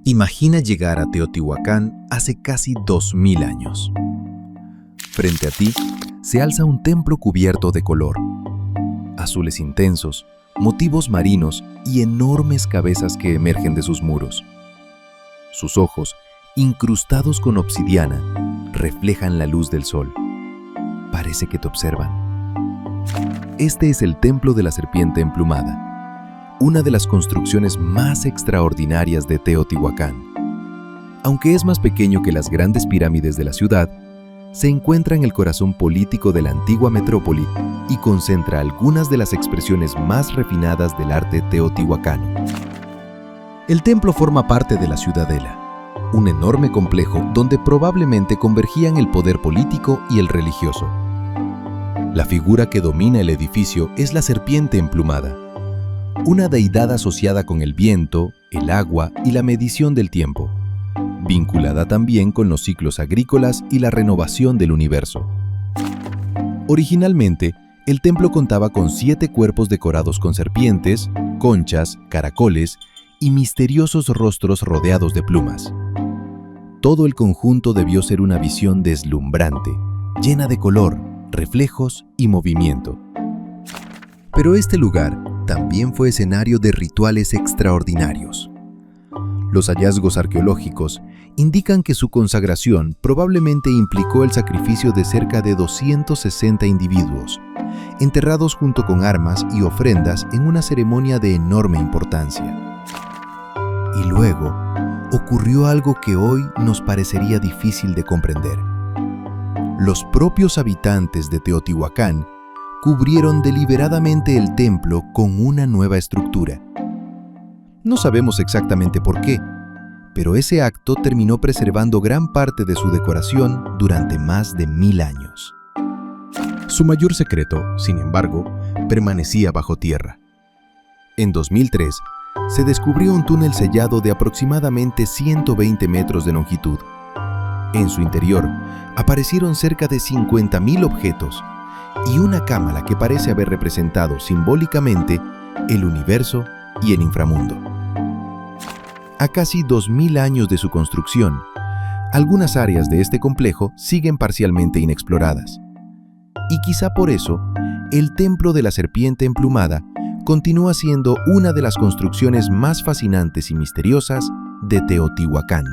Imagina llegar a Teotihuacán hace casi 2000 años. Frente a ti se alza un templo cubierto de color. Azules intensos, motivos marinos y enormes cabezas que emergen de sus muros. Sus ojos, incrustados con obsidiana, reflejan la luz del sol. Parece que te observan. Este es el Templo de la Serpiente Emplumada, una de las construcciones más extraordinarias de Teotihuacán. Aunque es más pequeño que las grandes pirámides de la ciudad, se encuentra en el corazón político de la antigua metrópoli y concentra algunas de las expresiones más refinadas del arte teotihuacano. El templo forma parte de la ciudadela, un enorme complejo donde probablemente convergían el poder político y el religioso. La figura que domina el edificio es la serpiente emplumada, una deidad asociada con el viento, el agua y la medición del tiempo, vinculada también con los ciclos agrícolas y la renovación del universo. Originalmente, el templo contaba con 7 cuerpos decorados con serpientes, conchas, caracoles y misteriosos rostros rodeados de plumas. Todo el conjunto debió ser una visión deslumbrante, llena de color, reflejos y movimiento. Pero este lugar también fue escenario de rituales extraordinarios. Los hallazgos arqueológicos indican que su consagración probablemente implicó el sacrificio de cerca de 260 individuos, enterrados junto con armas y ofrendas en una ceremonia de enorme importancia. Y luego, ocurrió algo que hoy nos parecería difícil de comprender. Los propios habitantes de Teotihuacán cubrieron deliberadamente el templo con una nueva estructura. No sabemos exactamente por qué, pero ese acto terminó preservando gran parte de su decoración durante más de 1000 años. Su mayor secreto, sin embargo, permanecía bajo tierra. En 2003, se descubrió un túnel sellado de aproximadamente 120 metros de longitud. En su interior, aparecieron cerca de 50.000 objetos y una cámara que parece haber representado simbólicamente el universo y el inframundo. A casi 2000 años de su construcción, algunas áreas de este complejo siguen parcialmente inexploradas. Y quizá por eso, el Templo de la Serpiente Emplumada continúa siendo una de las construcciones más fascinantes y misteriosas de Teotihuacán.